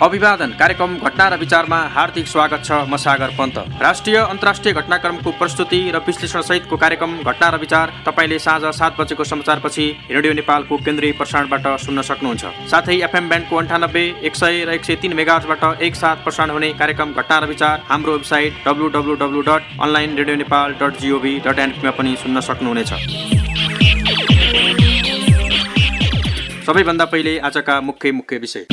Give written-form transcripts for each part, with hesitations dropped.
अभिवादन कार्यक्रम घटना र विचारमा हार्दिक स्वागत छ। म सागर पन्त। राष्ट्रिय अन्तर्राष्ट्रिय घटनाक्रमको प्रस्तुति र विश्लेषण सहितको कार्यक्रम घटना र विचार तपाईले साँझ 7 बजेको समाचारपछि रेडियो नेपालको केन्द्रीय प्रसारणबाट सुन्न सक्नुहुन्छ। साथै एफएम ब्यान्डको 98, 100 र 103 मेगाहर्जबाट एकसाथ प्रसारण हुने कार्यक्रम घटना र विचार हाम्रो वेबसाइट www.onlineradionepal.gov.np मा पनि सुन्न सक्नुहुनेछ। सबैभन्दा पहिले आजका मुख्य विषय।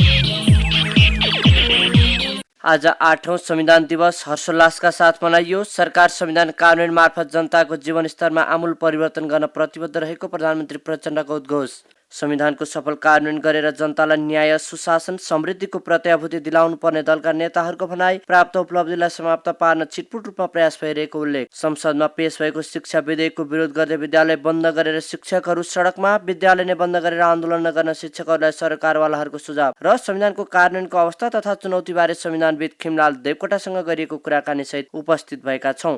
आज 8औं संविधान दिवस हर्षोल्लासका साथ मनाइयो। सरकार संविधान कानून मार्फत जनताको जीवन स्तरमा आमूल परिवर्तन गर्न प्रतिबद्ध रहेको प्रधानमन्त्री प्रचण्डको उद्घोष। संविधानको सफल कार्यान्वयन गरेर जनतालाई न्याय, सुशासन, समृद्धिको प्रत्याभूति दिलाउनु पर्ने दलका नेताहरूको भनाई। प्राप्त उपलब्धिलाई समाप्त पार्न छिटपुट रूपमा प्रयास भइरहेको उल्लेख। संसदमा पेश भएको शिक्षा विधेयकको विरोध गर्दै विद्यालय बन्द गरेर शिक्षकहरू सडकमा। विद्यालय नै बन्द गरेर आन्दोलन नगर्न शिक्षकहरूलाई सरकारवालाहरूको सुझाव। र संविधानको कार्यान्वयनको अवस्था तथा चुनौतीबारे संविधानविद खिमलाल देवकोटासँग गरिएको कुराकानी सहित उपस्थित भएका छौं।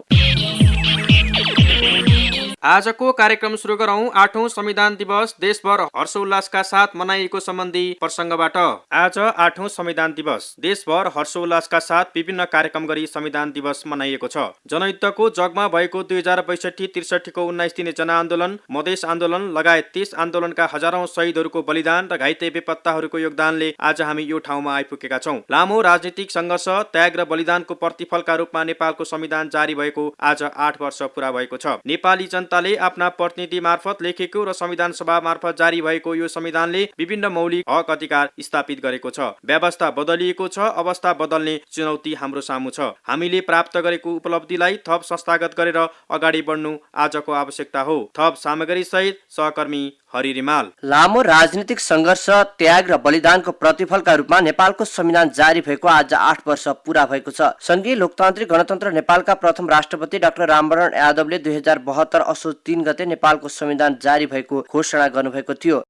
आजको कार्यक्रम सुरु गरौं 8औं संविधान दिवस देशभर हर्षोल्लासका साथ मनाइएको सम्बन्धी प्रसङ्गबाट। आज 8औं संविधान दिवस देशभर हर्षोल्लासका साथ विभिन्न कार्यक्रम गरी संविधान दिवस मनाइएको छ। जनयुद्धको जगमा भएको 2062-63 को 19 दिने जनआन्दोलन, मधेस आन्दोलन लगायत 30 आन्दोलनका हजारौं शहीदहरूको बलिदान र घाइते बेपत्ताहरूको योगदानले आज हामी यो ठाउँमा आइपुगेका छौं। लामो राजनीतिक सङ्घर्ष, त्याग र बलिदानको प्रतिफलका रूपमा नेपालको संविधान जारी भएको आज 8 वर्ष पूरा भएको छ। नेपाली जनताले आफ्ना प्रतिनिधि मार्फत लेखेको र संविधान सभा मार्फत जारी भएको यो संविधानले विभिन्न मौलिक हक अधिकार स्थापित गरेको छ। व्यवस्था बदलिएको छ, अवस्था बदल्ने चुनौती हाम्रो सामु छ। हामीले प्राप्त गरेको उपलब्धिलाई थप संस्थागत गरेर अगाडि बढ्नु आजको आवश्यकता हो। थप सामग्री सहित सहकर्मी हरि रिमाल। लामो राजनीतिक सङ्घर्ष, त्याग र बलिदानको प्रतिफलका रूपमा नेपालको संविधान जारी भएको आज 8 वर्ष पूरा भएको छ। संघीय लोकतान्त्रिक गणतन्त्र नेपालका प्रथम राष्ट्रपति डाक्टर रामवरण यादवले 2072 असोज 3 गते नेपालको संविधान जारी भएको घोषणा गर्नुभएको थियो।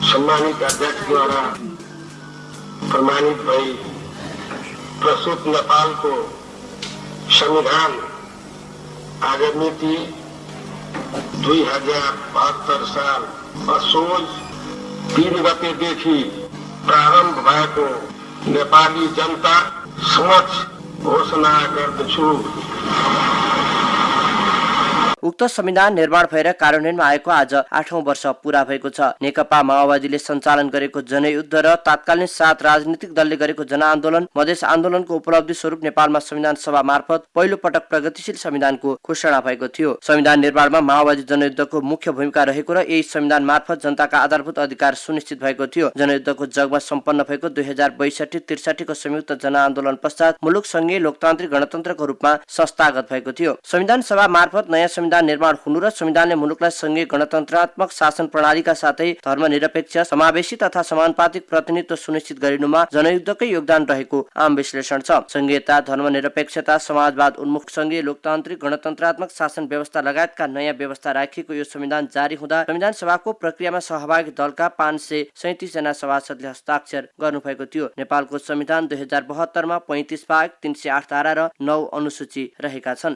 सम्मानित अध्यक्षद्वारा प्रमाणित भई प्रस्तुत नेपालको संविधान आगामी 2072 साल असोज 3 गतेदेखि प्रारम्भ भएको नेपाली जनता समक्ष घोषणा गर्दछु। उक्त संविधान निर्माण भएर कार्यान्वयनमा आएको आज 8औं वर्ष पूरा भएको छ। नेकपा माओवादीले सञ्चालन गरेको जनयुद्ध र तात्कालीन 7 राजनीतिक दलले गरेको जनआन्दोलन, मधेस आन्दोलनको उपलब्धि स्वरूप नेपालमा संविधान सभा मार्फत पहिलो पटक प्रगतिशील संविधानको घोषणा भएको थियो। संविधान निर्माणमा माओवादी जनयुद्धको मुख्य भूमिका रहेको र यही संविधान मार्फत जनताका आधारभूत अधिकार सुनिश्चित भएको थियो। जनयुद्धको जगमा सम्पन्न भएको 2062-63 को संयुक्त जनआन्दोलन पश्चात मुलुक संघीय लोकतान्त्रिक गणतन्त्रको रूपमा संस्थागत भएको थियो। संविधान सभा मार्फत नयाँ संविधान निर्माण हुनु र संविधानले मुलुकलाई संघीय गणतन्त्रात्मक शासन प्रणालीका साथै धर्मनिरपेक्ष, समावेशी तथा समानुपातिक प्रतिनिधित्व सुनिश्चित गरिनुमा जनयुद्धकै योगदान रहेको आम विश्लेषण छ। संघीयता, धर्मनिरपेक्षता, समाजवाद उन्मुख संघीय लोकतान्त्रिक गणतन्त्रात्मक शासन व्यवस्था लगायतका नयाँ व्यवस्था राखिएको यो संविधान जारी हुँदा संविधान सभाको प्रक्रियामा सहभागी दलका 537 जना सभासदले हस्ताक्षर गर्नुभएको थियो। नेपालको संविधान 2072 मा 35 भाग, 308 धारा र 9 अनुसूची रहेका छन्।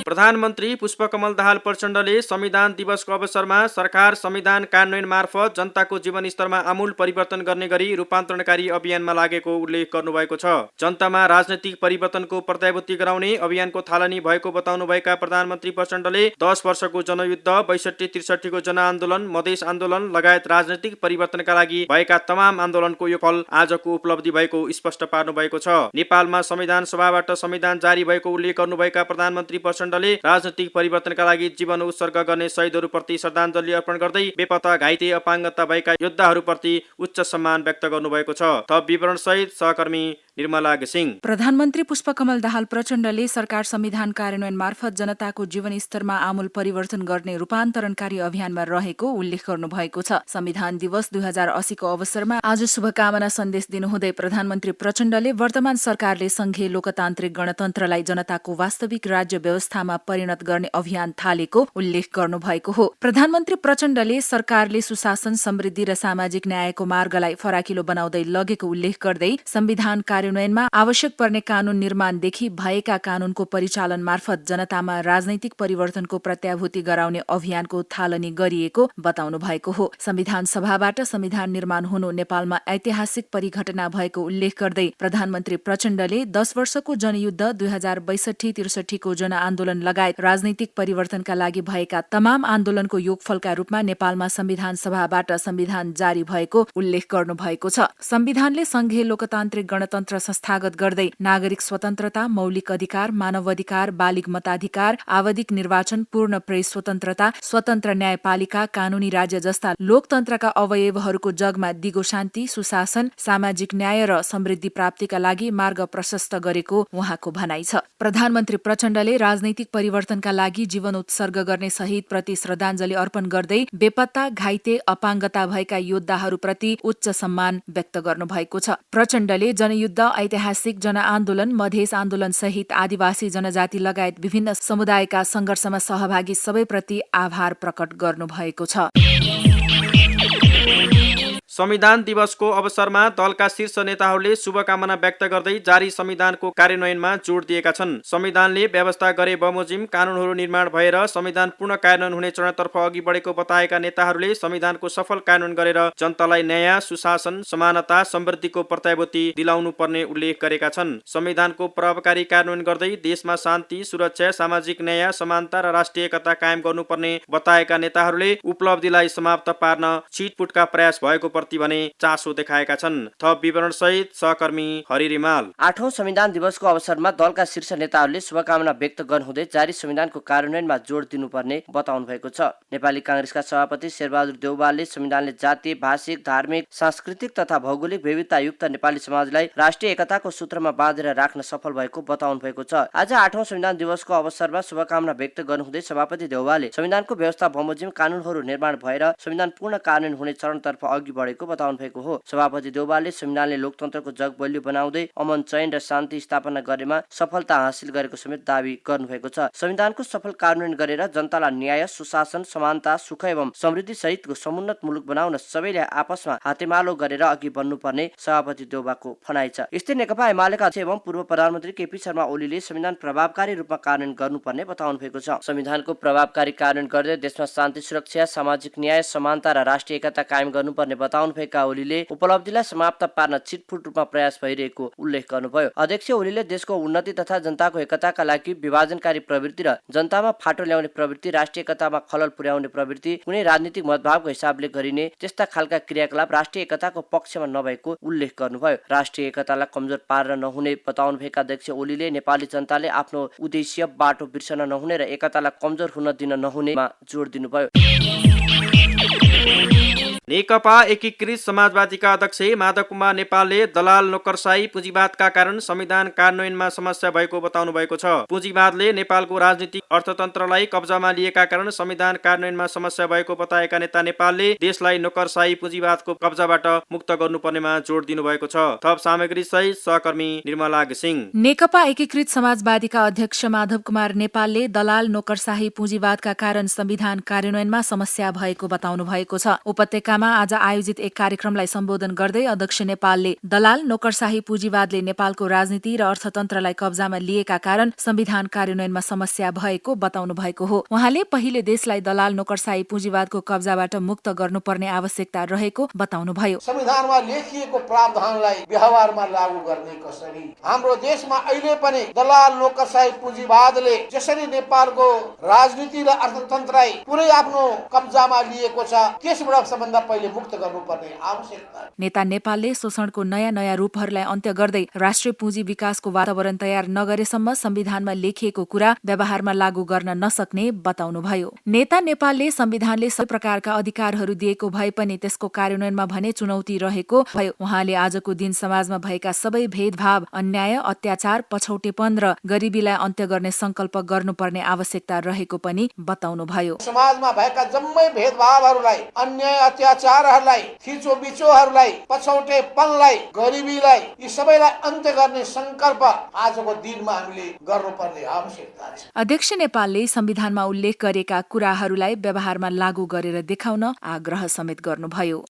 प्रधानमन्त्री पुष्पकमल दाहाल प्रचण्डले संविधान दिवसको अवसरमा सरकार संविधान कार्यान्वयन मार्फत जनताको जीवन स्तरमा आमूल परिवर्तन गर्ने गरी रूपान्तरणकारी अभियानमा लागेको उल्लेख गर्नुभएको छ। जनतामा राजनैतिक परिवर्तनको प्रत्याभूति गराउने अभियानको थालनी भएको बताउनुभएका प्रधानमन्त्री प्रचण्डले 10 वर्षको जनयुद्ध, 62-63 को जनआन्दोलन, मधेस आन्दोलन लगायत राजनैतिक परिवर्तनका लागि भएका तमाम आन्दोलनको यो फल आजको उपलब्धि भएको स्पष्ट पार्नु भएको छ। नेपालमा संविधान सभाबाट संविधान जारी भएको उल्लेख गर्नुभएका प्रधानमन्त्री प्रचण्डले राजनीतिक परिवर्तनका लागि जीवन उत्सर्ग गर्ने शहीदहरूप्रति श्रद्धाञ्जली अर्पण गर्दै बेपत्ता, घाइते, अपाङ्गता भएका योद्धाहरूप्रति उच्च सम्मान व्यक्त गर्नुभएको छ। थप विवरण सहित सहकर्मी निर्मला घिसिङ। प्रधानमन्त्री पुष्पकमल दाहाल प्रचण्डले सरकार संविधान कार्यान्वयन मार्फत जनताको जीवन स्तरमा आमूल परिवर्तन गर्ने रूपान्तरणकारी अभियानमा रहेको उल्लेख गर्नुभएको छ। संविधान दिवस 2080 को अवसरमा आज शुभकामना सन्देश दिनुहुँदै प्रधानमन्त्री प्रचण्डले वर्तमान सरकारले संघीय लोकतान्त्रिक गणतन्त्रलाई जनताको वास्तविक राज्य व्यवस्थामा परिणत गर्ने अभियान थालेको उल्लेख गर्नुभएको हो। प्रधानमन्त्री प्रचण्डले सरकारले सुशासन, समृद्धि र सामाजिक न्यायको मार्गलाई फराकिलो बनाउँदै लगेको उल्लेख गर्दै संविधान कार्यान्वयनमा आवश्यक पर्ने कानून निर्माणदेखि भएका कानूनको परिचालन मार्फत जनतामा राजनैतिक परिवर्तनको प्रत्याभूति गराउने अभियानको थालनी गरिएको बताउनु भएको हो। संविधान सभाबाट संविधान निर्माण हुनु नेपालमा ऐतिहासिक परिघटना भएको उल्लेख गर्दै प्रधानमन्त्री प्रचण्डले 10 वर्षको जनयुद्ध 2062-63 को जनआन्दोलन लगायत राजनैतिक परिवर्तनका लागि भएका तमाम आन्दोलनको योगफलका रूपमा नेपालमा संविधान सभाबाट संविधान जारी भएको उल्लेख गर्नु भएको छ। संविधानले संघीय लोकतान्त्रिक गणतन्त्र संस्थागत गर्दै नागरिक स्वतन्त्रता, मौलिक अधिकार, मानवाधिकार, बालिग मताधिकार, आवधिक निर्वाचन, पूर्ण प्रेस स्वतन्त्रता, स्वतन्त्र न्यायपालिका, कानूनी राज्य जस्ता लोकतन्त्रका अवयवहरूको जगमा दिगो शान्ति, सुशासन, सामाजिक न्याय र समृद्धि प्राप्तिका लागि मार्ग प्रशस्त गरेको उहाँको भनाइ छ। प्रधानमन्त्री प्रचण्डले राजनैतिक परिवर्तनका लागि जीवन उत्सर्ग गर्ने शहीदप्रति श्रद्धाञ्जली अर्पण गर्दै बेपत्ता, घाइते, अपाङ्गता भएका योद्धाहरूप्रति उच्च सम्मान व्यक्त गर्नुभएको छ। प्रचण्डले जनयुद्ध, ऐतिहासिक जनआन्दोलन, मधेस आन्दोलन सहित आदिवासी जनजाति लगायत विभिन्न समुदायका संघर्षमा सहभागी सबैप्रति आभार प्रकट गर्नुभएको छ। संविधान दिवसको अवसरमा दलका शीर्ष नेताहरूले शुभकामना व्यक्त गर्दै जारी संविधानको कार्यान्वयनमा जोड दिएका छन्। संविधानले व्यवस्था गरे बमोजिम कानूनहरू निर्माण भएर संविधान पूर्ण कार्यान्वयन हुने चरणतर्फ अघि बढेको बताएका नेताहरूले संविधानको सफल कार्यान्वयन गरेर जनतालाई न्याय, सुशासन, समानता, समृद्धिको प्रत्याभूति दिलाउनु पर्ने उल्लेख गरेका छन्। संविधानको प्रभावकारी कार्यान्वयन गर्दै देशमा शान्ति, सुरक्षा, सामाजिक न्याय, समानता र राष्ट्रिय एकता कायम गर्नुपर्ने बताएका नेताहरूले उपलब्धिलाई समाप्त पार्न छिटपुटका प्रयास भएको भने चासो देखाएका छन्। थप विवरण सहित सहकर्मी हरि रिमाल। 8औं संविधान दिवसको अवसरमा दलका शीर्ष नेताहरूले शुभकामना व्यक्त गर्नुहुँदै जारी संविधानको कार्यान्वयनमा जोड दिनुपर्ने बताउनु भएको छ। नेपाली कांग्रेसका सभापति शेरबहादुर देउवालले संविधानले जातीय, भाषिक, धार्मिक, सांस्कृतिक तथा भौगोलिक विविधतायुक्त नेपाली समाजलाई राष्ट्रिय एकताको सूत्रमा बाँधेर राख्न सफल भएको बताउनु भएको छ। आज 8औं संविधान दिवसको अवसरमा शुभकामना व्यक्त गर्नुहुँदै सभापति देउवालले संविधानको व्यवस्था बमोजिम कानूनहरू निर्माण भएर संविधान पूर्ण कार्यान्वयन हुने चरणतर्फ अघि बढेको बताउनु भएको हो। सभापति देउवालले संविधानले लोकतन्त्रको जग बलियो बनाउँदै अमन, चयन र शान्ति स्थापना गरेमा सफलता हासिल गरेको समेत दावी गर्नुभएको छ। संविधानको सफल कार्यान्वयन गरेर जनतालाई न्याय, सुशासन, समानता, सुख एवं समृद्धि सहितको समुन्नत मुलुक बनाउन सबैले आपसमा हातेमालो गरेर अघि बढ्नुपर्ने सभापति देउवाको भनाइ छ। यस्तै नेकपा एमालेका अध्यक्ष एवं पूर्व प्रधानमन्त्री केपी शर्मा ओलीले संविधान प्रभावकारी रूपमा कार्यान्वयन गर्नुपर्ने बताउनु भएको छ। संविधानको प्रभावकारी कार्यान्वयन गर्दै देशमा शान्ति, सुरक्षा, सामाजिक न्याय, समानता र राष्ट्रिय एकता कायम गर्नुपर्ने बताउनु भएका ओलीले उपलब्धिलाई समाप्त पार्न छिटफुट रूपमा प्रयास भइरहेको उल्लेख गर्नुभयो। अध्यक्ष ओलीले देशको उन्नति तथा जनताको एकताका लागि विभाजनकारी प्रवृत्ति र जनतामा फाटो ल्याउने प्रवृत्ति, राष्ट्रिय एकतामा खलल पुर्याउने प्रवृत्ति, कुनै राजनीतिक मतभावको हिसाबले गरिने त्यस्ता खालका क्रियाकलाप राष्ट्रिय एकताको पक्षमा नभएको उल्लेख गर्नुभयो। राष्ट्रिय एकतालाई कमजोर पारेर नहुने बताउनु भएका अध्यक्ष ओलीले नेपाली जनताले आफ्नो उद्देश्य बाटो बिर्सन नहुने र एकतालाई कमजोर हुन दिन नहुनेमा जोड दिनुभयो। नेकपा एकीकृत समाजवादीका अध्यक्ष माधव कुमार नेपालले दलाल, नोकरशाही, पुँजीवादका कारण संविधान कार्यान्वयनमा समस्या भएको बताउनु भएको छ। पुँजीवादले नेपालको राजनीतिक अर्थतन्त्रलाई कब्जामा लिएका कारण संविधान कार्यान्वयनमा समस्या भएको बताएका नेता नेपालले देशलाई नोकरशाही, पुँजीवादको कब्जाबाट मुक्त गर्नुपर्नेमा जोड दिनुभएको छ। थप सामग्री सहित सहकर्मी निर्मला घिसिङ। नेकपा एकीकृत समाजवादीका अध्यक्ष माधव कुमार नेपालले दलाल, नोकरशाही, पुँजीवादका कारण संविधान कार्यान्वयनमा समस्या भएको बताउनु भएको छ। उपत्यकामा आज आयोजित एक कार्यक्रमलाई सम्बोधन गर्दै अध्यक्ष नेपालले दलाल, नोकरशाही, पुँजीवादले नेपालको राजनीति र अर्थतन्त्रलाई कब्जामा लिएका कारण संविधान कार्यान्वयनमा समस्या भएको बताउनु भएको हो। उहाँले पहिले देशलाई दलाल, नोकरशाही, पुँजीवादको कब्जाबाट मुक्त गर्नुपर्ने आवश्यकता रहेको बताउनुभयो। संविधानमा लेखिएको प्रावधानलाई व्यवहारमा लागू गर्ने कसरी? हाम्रो देशमा अहिले पनि दलाल, नोकरशाही, पुँजीवादले जसरी नेपालको राजनीति र अर्थतन्त्रलाई पुरै आफ्नो कब्जामा लिएको छ त्यसबाट सबभन्दा पहिले मुक्त गर्नुपर्ने आवश्यकता। नेता नेपालले शोषणको नयाँ नयाँ रूपहरूलाई अन्त्य गर्दै राष्ट्रिय पुँजी विकासको वातावरण तयार नगरेसम्म संविधानमा लेखिएको कुरा व्यवहारमा लागू गर्न नसक्ने बताउनुभयो। नेता नेपालले संविधानले सबै प्रकारका अधिकारहरू दिएको भए पनि त्यसको कार्यान्वयनमा भने चुनौती रहेको भयो। उहाँले आजको दिन समाजमा भएका सबै भेदभाव, अन्याय, अत्याचार, पछौटेपन र गरिबीलाई अन्त्य गर्ने संकल्प गर्नुपर्ने आवश्यकता रहेको पनि बताउनुभयो। समाजमा भएका जम्मै भेदभावहरूलाई, अन्याय, अत्याचारहरूलाई, थिचोबिचोहरूलाई, पछौटेपनलाई, गरिबीलाई यी सबैलाई अन्त्य गर्ने संकल्प आजको दिनमा हामीले गर्नुपर्ने आवश्यकता छ। अध्यक्ष नेपालले संविधानमा उल्लेख गरेका कुराहरूलाई व्यवहारमा लागू गरेर देखाउन आग्रह समेत गर्नुभयो।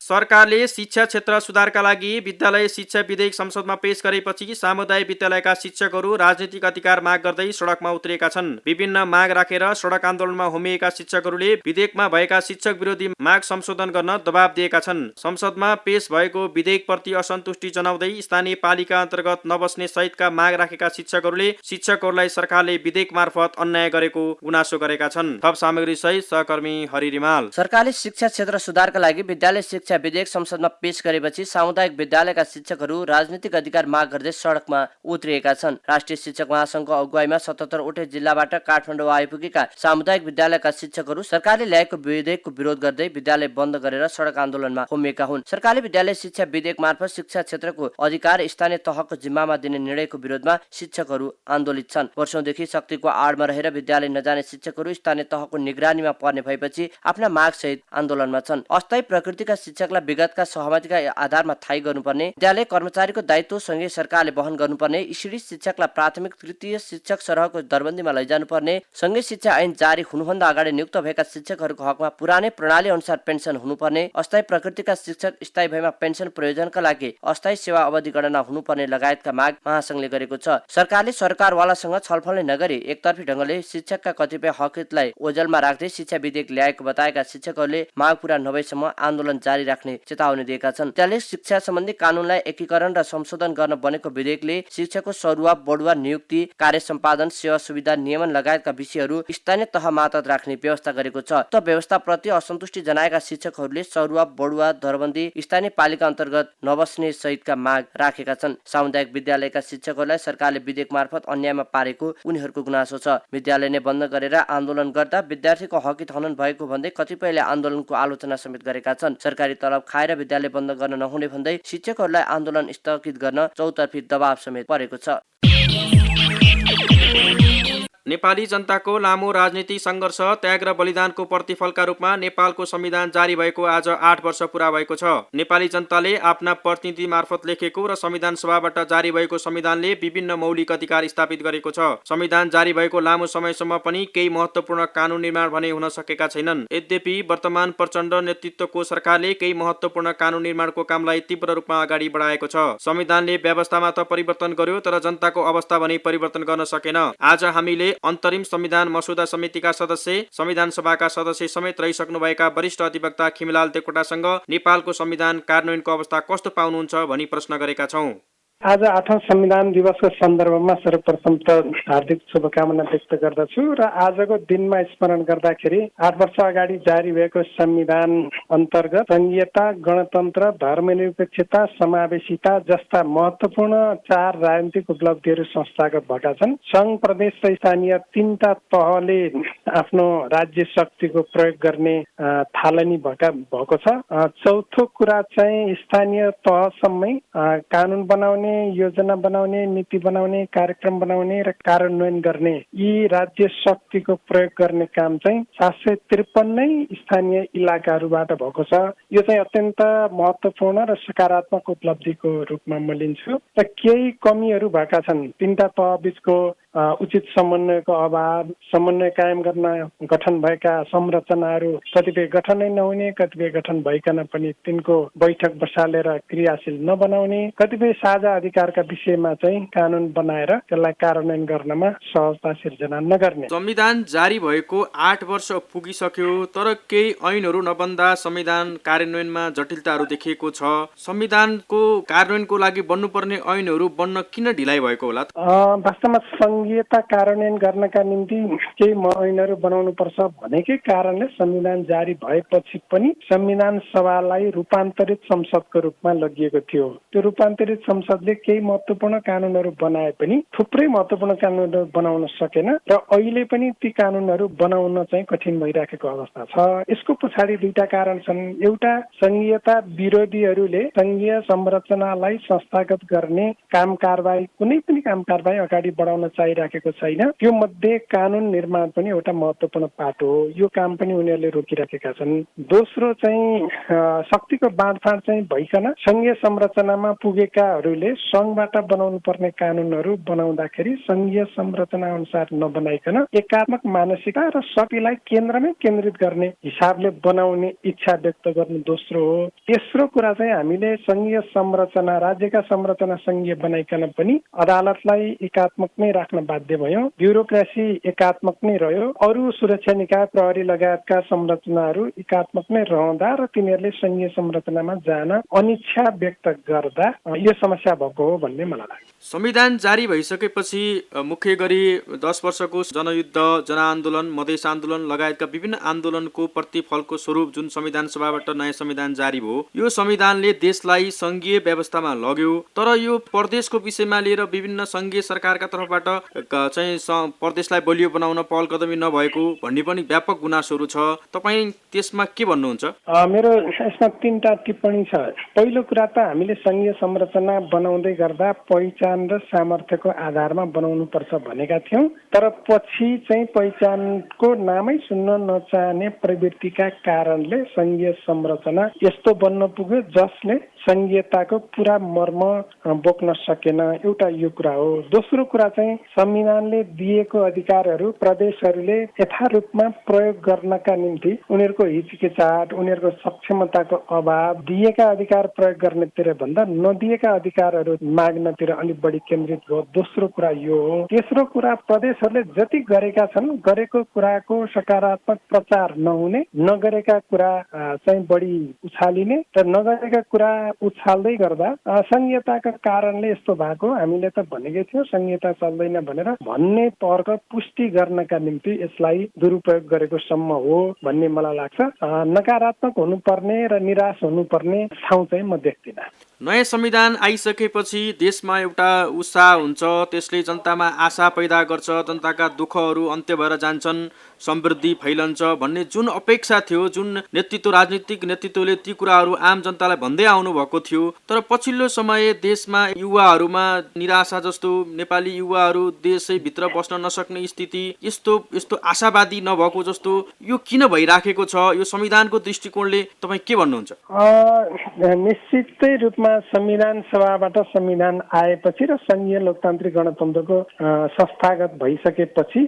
सरकारले शिक्षा क्षेत्र सुधारका लागि विद्यालय शिक्षा विधेयक संसदमा पेश गरेपछि सामुदायिक विद्यालयका शिक्षकहरू राजनीतिक अधिकार माग गर्दै सडकमा उत्रिएका छन्। विभिन्न माग राखेर सडक आन्दोलनमा होमिएका शिक्षकहरूले विधेयकमा भएका शिक्षक विरोधी माग संशोधन गर्न दबाब दिएका छन्। संसदमा पेश भएको विधेयकप्रति असन्तुष्टि जनाउँदै स्थानीय पालिका अन्तर्गत नबस्ने सहितका माग राखेका शिक्षकहरूले शिक्षकहरूलाई सरकारले विधेयक मार्फत अन्याय गरेको गुनासो गरेका छन्। थप सामग्री सहित सहकर्मी हरि रिमाल। सरकारले शिक्षा क्षेत्र सुधारका लागि विद्यालय शिक्षा विधेयक संसदमा पेश गरेपछि सामुदायिक विद्यालयका शिक्षकहरू राजनीतिक अधिकार माग गर्दै सडकमा उत्रिएका छन्। राष्ट्रिय शिक्षक महासंघको अगुवाईमा 77 वटै जिल्लाबाट काठमाडौँ आइपुगेका सामुदायिक विद्यालयका शिक्षकहरू सरकारले ल्याएको विधेयकको विरोध गर्दै विद्यालय बन्द गरेर सडक आन्दोलनमा होमिएका हुन्। सरकारले विद्यालय शिक्षा विधेयक मार्फत शिक्षा क्षेत्रको अधिकार स्थानीय तहको जिम्मामा दिने निर्णयको विरोधमा शिक्षकहरू आन्दोलित छन्। वर्षौंदेखि शक्तिको आडमा रहेर विद्यालय नजाने शिक्षकहरू स्थानीय तहको निगरानीमा पर्ने भएपछि आफ्ना माग सहित आन्दोलनमा छन्। अस्थायी प्रकृतिका शिक्षकलाई विगतका सहमतिका आधारमा थायी गर्नुपर्ने, विद्यालय कर्मचारीको दायित्व सँगै सरकारले वहन गर्नुपर्ने, स्त्री शिक्षकलाई प्राथमिक तृतीय शिक्षक सरहको दरबन्दीमा लैजानुपर्ने, सँगै शिक्षा ऐन जारी हुनुभन्दा अगाडि नियुक्त भएका शिक्षकहरूको हकमा पुरानै प्रणाली अनुसार पेन्सन हुनुपर्ने, अस्थायी प्रकृतिका शिक्षक स्थायी भएमा पेन्सन प्रयोजनका लागि अस्थायी सेवा अवधि गणना हुनुपर्ने लगायतका माग महासंघले गरेको छ। सरकारले सरकारवालासँग छलफल नै नगरी एकतर्फी ढंगले शिक्षकका कतिपय हकहितलाई ओझेलमा राख्दै शिक्षा विधेयक ल्याएको बताएका शिक्षकहरूले माग पूरा नभएसम्म आन्दोलन जारी राख्ने चेतावनी दिएका छन्। त्यसले शिक्षा सम्बन्धी कानूनलाई एकीकरण र संशोधन गर्न बनेको विधेयकले शिक्षकको सरुवा बढुवा नियुक्ति, कार्य सम्पादन, सेवा सुविधा नियमन लगायतका विषयहरू स्थानीय तह मातहत राख्ने व्यवस्था गरेको छ। त व्यवस्थाप्रति असन्तुष्टि जनाएका शिक्षकहरूले सरुवा बढुवा दरबन्दी स्थानीय पालिका अन्तर्गत नबस्ने सहितका माग राखेका छन्। सामुदायिक विद्यालयका शिक्षकहरूलाई सरकारले विधेयक मार्फत अन्यायमा पारेको उनीहरूको गुनासो छ। विद्यालय नै बन्द गरेर आन्दोलन गर्दा विद्यार्थीको हकित हनन भएको भन्दै कतिपयले आन्दोलनको आलोचना समेत गरेका छन्। सरकारी तलब खाएर विद्यालय बन्द गर्न नहुने भन्दै शिक्षकहरूलाई आन्दोलन स्थगित गर्न चौतर्फी दबाव समेत परेको छ। नेपाली जनताको लामो राजनीतिक सङ्घर्ष, त्याग र बलिदानको प्रतिफलका रूपमा नेपालको संविधान जारी भएको आज 8 वर्ष पूरा भएको छ। नेपाली जनताले आफ्ना प्रतिनिधि मार्फत लेखेको र संविधान सभाबाट जारी भएको संविधानले विभिन्न मौलिक अधिकार स्थापित गरेको छ। संविधान जारी भएको लामो समयसम्म पनि केही महत्त्वपूर्ण कानून निर्माण भने हुन सकेका छैनन्। यद्यपि वर्तमान प्रचण्ड नेतृत्वको सरकारले केही महत्त्वपूर्ण कानून निर्माणको कामलाई तीव्र रूपमा अगाडि बढाएको छ। संविधानले व्यवस्थामा त परिवर्तन गर्यो, तर जनताको अवस्था भने परिवर्तन गर्न सकेन। आज हामीले अन्तरिम संविधान मसौदा समितिका सदस्य, संविधान सभाका सदस्य समेत रहिसक्नुभएका वरिष्ठ अधिवक्ता खिमलाल देवकोटासँग नेपालको संविधान कार्यान्वयनको अवस्था कस्तो पाउनुहुन्छ भनी प्रश्न गरेका छौं। आज 8औं संविधान दिवसको सन्दर्भमा सर्वप्रथम त हार्दिक शुभकामना व्यक्त गर्दछु र आजको दिनमा स्मरण गर्दाखेरि 8 वर्ष अगाडि जारी भएको संविधान अन्तर्गत संघीयता, गणतन्त्र, धर्मनिरपेक्षता, समावेशिता जस्ता महत्त्वपूर्ण 4 राजनीतिक उपलब्धिहरू संस्थागत भएका छन्। संघ, प्रदेश र स्थानीय 3टा तहले आफ्नो राज्य शक्तिको प्रयोग गर्ने थालनी भएको छ। चौथो कुरा चाहिँ स्थानीय तहसम्मै कानून बनाउने, योजना बनाउने, नीति बनाउने, कार्यक्रम बनाउने र कार्यान्वयन गर्ने यी राज्य शक्तिको प्रयोग गर्ने काम चाहिँ 753 स्थानीय इलाकाहरूबाट भएको छ। यो चाहिँ अत्यन्त महत्त्वपूर्ण र सकारात्मक उपलब्धिको रूपमा म लिन्छु। र केही कमीहरू भएका छन्। 3टा तह बीचको उचित समन्वयको अभाव, समन्वय कायम गर्न गठन भएका संरचनाहरू कतिपय गठनै नहुने, कतिपय गठन भइकन पनि तिनको बैठक बसालेर क्रियाशील नबनाउने, कतिपय साझा अधिकारका विषयमा चाहिँ कानून बनाएर त्यसलाई कार्यान्वयन गर्नमा सहजता सिर्जना नगर्ने। संविधान जारी भएको 8 वर्ष पुगिसक्यो, तर केही ऐनहरू नबन्दा संविधान कार्यान्वयनमा जटिलताहरू देखिएको छ। संविधानको कार्यान्वयनको लागि बन्नुपर्ने ऐनहरू बन्न किन ढिलाइ भएको होला? वास्तवमा संघीयता कार्यान्वयन गर्नका निम्ति केही ऐनहरू बनाउनु पर्छ भनेकै कारणले संविधान जारी भएपछि पनि संविधान सभालाई रूपान्तरित संसदको रूपमा लगिएको थियो। त्यो रूपान्तरित संसदले केही महत्त्वपूर्ण कानूनहरू बनाए पनि थुप्रै महत्त्वपूर्ण कानूनहरू बनाउन सकेन र अहिले पनि ती कानूनहरू बनाउन चाहिँ कठिन भइराखेको अवस्था छ। यसको पछाडि 2टा कारण छन्। एउटा, संघीयता विरोधीहरूले संघीय संरचनालाई संस्थागत गर्ने काम कारबाही, कुनै पनि काम कारबाही अगाडि बढाउन चाहिए पाइराखेको छैन। त्यो मध्ये कानुन निर्माण पनि एउटा महत्त्वपूर्ण पाटो हो। यो काम पनि उनीहरूले रोकिराखेका छन्। दोस्रो चाहिँ शक्तिको बाँडफाँड चाहिँ भइकन संघीय संरचनामा पुगेकाहरूले संघबाट बनाउनु पर्ने कानुनहरू बनाउँदाखेरि संघीय संरचना अनुसार नबनाइकन एकात्मक मानसिकता र शक्तिलाई केन्द्रमै केन्द्रित गर्ने हिसाबले बनाउने इच्छा व्यक्त गर्नु दोस्रो हो। तेस्रो कुरा चाहिँ हामीले संघीय संरचना, राज्यका संरचना संघीय बनाइकन पनि अदालतलाई एकात्मक नै राख्न बाध्य भयौँ। ब्युरोक्रेसी एकात्मक नै रह्यो। अरू सुरक्षा निकाय, प्रहरी लगायतका संरचनाहरू एकात्मक नै रहँदा र तिनीहरूले संघीय संरचनामा जान अनिच्छा व्यक्त गर्दा यो समस्या भएको हो भन्ने मलाई लाग्छ। संविधान जारी भइसकेपछि मुख्य गरी 10 वर्षको जनयुद्ध, जनआन्दोलन, मधेस आन्दोलन लगायतका विभिन्न आन्दोलनको प्रतिफलको स्वरूप जुन संविधान सभाबाट नयाँ संविधान जारी भयो, यो संविधानले देशलाई संघीय व्यवस्थामा लग्यो। तर यो प्रदेशको विषयमा लिएर विभिन्न संघीय सरकारका तर्फबाट चाहिँ प्रदेशलाई बलियो बनाउन पहल कदमी नभएको भन्ने पनि व्यापक गुनासोहरू छ। तपाईँ त्यसमा के भन्नुहुन्छ? मेरो यसमा 3टा टिप्पणी छ। पहिलो कुरा त हामीले संघीय संरचना बनाउँदै गर्दा पहिचान र सामर्थ्यको आधारमा बनाउनु पर्छ भनेका थियौँ। तर पछि चाहिँ पहिचानको नामै सुन्न नचाहने प्रवृत्तिका कारणले संघीय संरचना यस्तो बन्न पुग्यो जसले संघीयताको पुरा मर्म बोक्न सकेन। एउटा यो कुरा हो। दोस्रो कुरा चाहिँ संविधानले दिएको अधिकारहरू प्रदेशहरूले यथारूपमा प्रयोग गर्नका निम्ति उनीहरूको हिचकिचाट, उनीहरूको सक्षमताको अभाव, दिएका अधिकार प्रयोग गर्नेतिर भन्दा नदिएका अधिकारहरू माग्नतिर अलिक बढी केन्द्रित भयो। दोस्रो कुरा यो हो। तेस्रो कुरा, प्रदेशहरूले जति गरेका छन् गरेको कुराको सकारात्मक प्रचार नहुने, नगरेका कुरा चाहिँ बढी उछालिने र नगरेका कुरा उछाल्दै गर्दा संघीयताका कारणले यस्तो भएको हामीले त भनेकै थियौँ संघीयता चल्दैन भनेर भन्ने तर्क पुष्टि गर्नका निम्ति यसलाई दुरुपयोग गरेको सम्म हो भन्ने मलाई लाग्छ। नकारात्मक हुनुपर्ने र निराश हुनुपर्ने ठाउँ चाहिँ म देख्दिनँ। नयाँ संविधान आइसकेपछि देशमा एउटा उत्साह हुन्छ, त्यसले जनतामा आशा पैदा गर्छ, जनताका दुःखहरू अन्त्य भएर जान्छन्, समृद्धि फैलन्छ भन्ने जुन अपेक्षा थियो, जुन नेतृत्व, राजनीतिक नेतृत्वले ती कुराहरू आम जनतालाई भन्दै आउनु भएको थियो। तर पछिल्लो समय देशमा युवाहरूमा निराशा जस्तो, नेपाली युवाहरू देशैभित्र बस्न नसक्ने स्थिति, यस्तो आशावादी नभएको जस्तो यो किन भइराखेको छ? यो संविधानको दृष्टिकोणले तपाईँ के भन्नुहुन्छ? निश्चितै रूपमा संविधान सभाबाट संविधान आएपछि र संघीय लोकतान्त्रिक गणतन्त्रको संस्थागत भइसकेपछि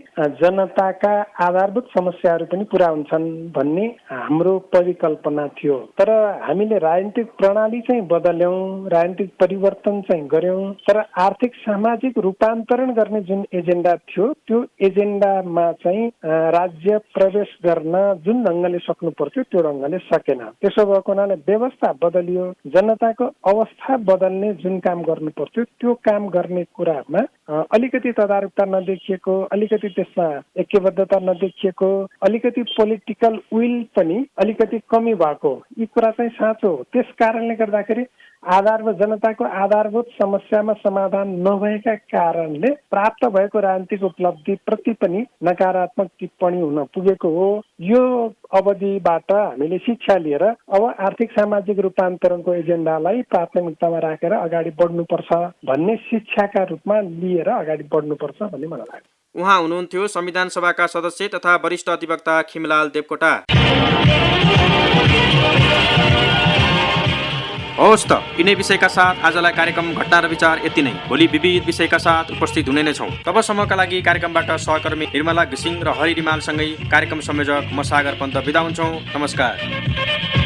जनताका आधारभूत समस्याहरू पनि पुरा हुन्छन् भन्ने हाम्रो परिकल्पना थियो। तर हामीले राजनीतिक प्रणाली चाहिँ बदल्यौँ, राजनीतिक परिवर्तन चाहिँ गर्यौँ। तर आर्थिक सामाजिक रूपान्तरण गर्ने जुन एजेन्डा थियो त्यो एजेन्डामा चाहिँ राज्य प्रवेश गर्न जुन ढङ्गले सक्नु पर्थ्यो त्यो ढङ्गले सकेन। त्यसो भएको हुनाले व्यवस्था बदलियो। जनताको अवस्था बदल्ने जुन काम गर्नु पर्थ्यो त्यो काम गर्ने कुरामा अलिकति तदारुकता नदेखिएको, अलिकति त्यसमा ऐक्यबद्धता नदेखिएको, अलिकति पोलिटिकल विल पनि अलिकति कमी भएको, यी कुरा चाहिँ साँचो हो। त्यस कारणले गर्दाखेरि आधारभूत जनताको आधारभूत समस्यामा समाधान नभएका कारणले प्राप्त भएको राजनीतिक उपलब्धि प्रति पनि नकारात्मक टिप्पणी हुन पुगेको हो। यो अवधिबाट हामीले शिक्षा लिएर अब आर्थिक सामाजिक रूपान्तरणको एजेन्डालाई प्राथमिकतामा राखेर अगाडि बढ्नुपर्छ भन्ने शिक्षाका रूपमा लिएर अगाडि बढ्नुपर्छ भन्ने मलाई लाग्छ। उहाँ हुनुहुन्थ्यो संविधान सभाका सदस्य तथा वरिष्ठ अधिवक्ता खिमलाल देवकोटा। हवस् त, यिनै विषयका साथ आजलाई कार्यक्रम घटना र विचार यति नै। भोलि विविध विषयका साथ उपस्थित हुने नै छौँ। तबसम्मका लागि कार्यक्रमबाट सहकर्मी निर्मला घिसिङ र हरि रिमालसँगै कार्यक्रम संयोजक म सागर पन्त बिदा हुन्छौँ। नमस्कार।